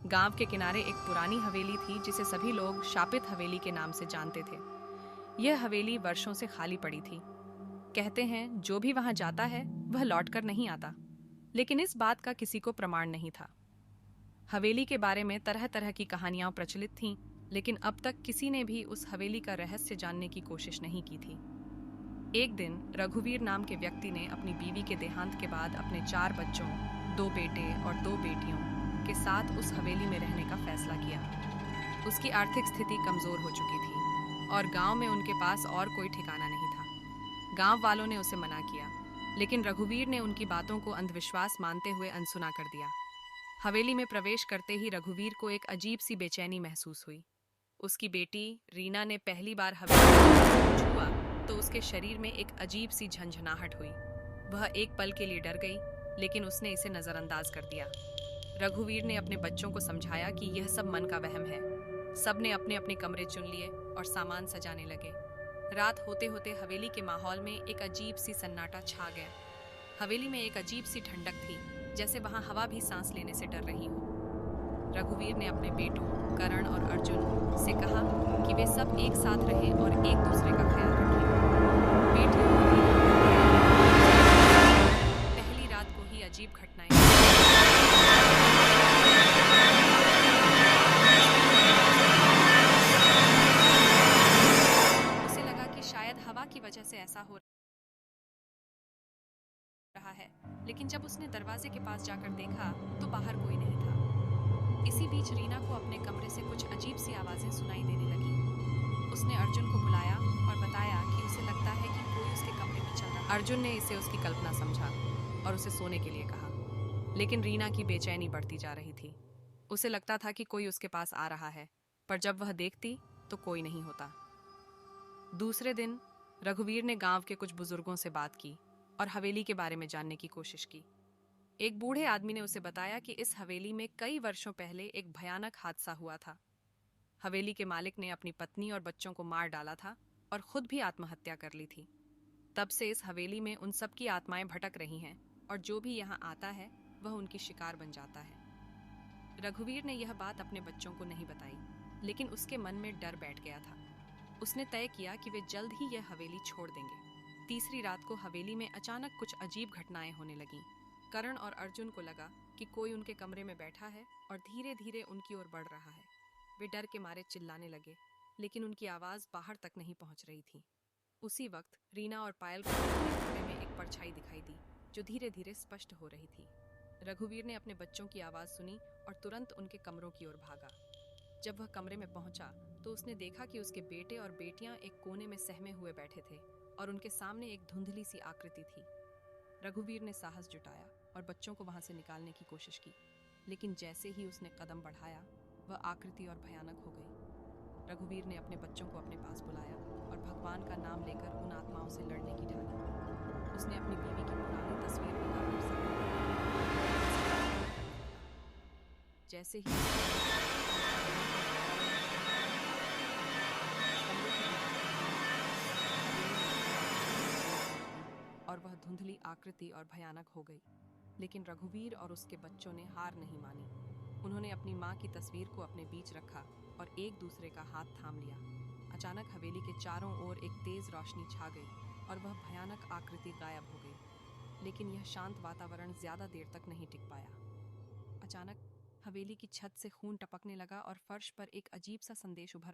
गांव के किनारे एक पुरानी हवेली थी जिसे सभी लोग शापित हवेली के नाम से जानते थे। यह हवेली वर्षों से खाली पड़ी थी। कहते हैं जो भी वहां जाता है वह लौटकर नहीं आता, लेकिन इस बात का किसी को प्रमाण नहीं था। हवेली के बारे में तरह तरह की कहानियां प्रचलित थीं, लेकिन अब तक किसी ने भी उस हवेली का रहस्य जानने की कोशिश नहीं की थी। एक दिन रघुवीर नाम के व्यक्ति ने अपनी बीवी के देहांत के बाद अपने 4 बच्चों, 2 बेटे और 2 बेटियों के साथ उस हवेली में रहने का फैसला किया। उसकी आर्थिक स्थिति कमजोर हो चुकी थी और गांव में उनके पास और कोई ठिकाना नहीं था। गांव वालों ने उसे मना किया, लेकिन रघुवीर ने उनकी बातों को अंधविश्वास मानते हुए अनसुना कर दिया। हवेली में प्रवेश करते ही रघुवीर को एक अजीब सी बेचैनी महसूस हुई। उसकी बेटी रीना ने पहली बार हवेली को छुआ तो उसके शरीर में एक अजीब सी झंझनाहट हुई। वह एक पल के लिए डर गई, लेकिन उसने इसे नजरअंदाज कर दिया। रघुवीर ने अपने बच्चों को समझाया कि यह सब मन का वहम है। सबने अपने अपने कमरे चुन लिए और सामान सजाने लगे। रात होते होते हवेली के माहौल में एक अजीब सी सन्नाटा छा गया। हवेली में एक अजीब सी ठंडक थी, जैसे वहां हवा भी सांस लेने से डर रही हो। रघुवीर ने अपने बेटों करण और अर्जुन से कहा कि वे सब एक साथ रहें और एक दूसरे का ख्याल रखें। बेटियों पहली रात को ही अजीब घटनाएं उसे लगा कि शायद हवा की वजह से ऐसा हो रहा है, लेकिन जब उसने दरवाजे के पास जाकर देखा तो बाहर कोई नहीं था। इसी बीच रीना को अपने कमरे से कुछ अजीब सी आवाजें सुनाई देने लगी। उसने अर्जुन को बुलाया और बताया कि उसे लगता है कि कोई उसके कमरे में चल रहा है। अर्जुन ने इसे उसकी कल्पना समझा और उसे सोने के लिए कहा, लेकिन रीना की बेचैनी बढ़ती जा रही थी। उसे लगता था कि कोई उसके पास आ रहा है, पर जब वह देखती तो कोई नहीं होता। दूसरे दिन रघुवीर ने गांव के कुछ बुजुर्गों से बात की और हवेली के बारे में जानने की कोशिश की। एक बूढ़े आदमी ने उसे बताया कि इस हवेली में कई वर्षों पहले एक भयानक हादसा हुआ था। हवेली के मालिक ने अपनी पत्नी और बच्चों को मार डाला था और खुद भी आत्महत्या कर ली थी। तब से इस हवेली में उन सब की आत्माएं भटक रही हैं और जो भी यहाँ आता है वह उनकी शिकार बन जाता है। रघुवीर ने यह बात अपने बच्चों को नहीं बताई, लेकिन उसके मन में डर बैठ गया था। उसने तय किया कि वे जल्द ही यह हवेली छोड़ देंगे। तीसरी रात को हवेली में अचानक कुछ अजीब घटनाएं होने लगीं। करण और अर्जुन को लगा कि कोई उनके कमरे में बैठा है और धीरे धीरे उनकी ओर बढ़ रहा है। वे डर के मारे चिल्लाने लगे, लेकिन उनकी आवाज बाहर तक नहीं पहुंच रही थी। उसी वक्त रीना और पायल को अपने कमरे में एक परछाई दिखाई दी, जो धीरे धीरे स्पष्ट हो रही थी। रघुवीर ने अपने बच्चों की आवाज सुनी और तुरंत उनके कमरों की ओर भागा। जब वह कमरे में पहुंचा तो उसने देखा कि उसके बेटे और बेटियां एक कोने में सहमे हुए बैठे थे और उनके सामने एक धुंधली सी आकृति थी। रघुवीर ने साहस जुटाया और बच्चों को वहां से निकालने की कोशिश की, लेकिन जैसे ही उसने कदम बढ़ाया वह आकृति और भयानक हो गई। रघुवीर ने अपने बच्चों को अपने पास बुलाया और भगवान का नाम लेकर उन आत्माओं से लड़ने की ठानी। उसने अपनी बीवी की पुरानी तस्वीर निकालकर जैसे ही और वह धुंधली आकृति और भयानक हो गई। लेकिन रघुवीर और उसके बच्चों ने हार नहीं मानी। उन्होंने अपनी माँ की तस्वीर को अपने बीच रखा और एक दूसरे का हाथ थाम लिया। अचानक हवेली के चारों ओर एक तेज रोशनी छा गई और वह भयानक आकृति गायब हो गई। लेकिन यह शांत वातावरण ज्यादा देर तक नहीं टिक पाया। अचानक हवेली की छत से खून टपकने लगा और फर्श पर एक अजीब सा संदेश उभर आया।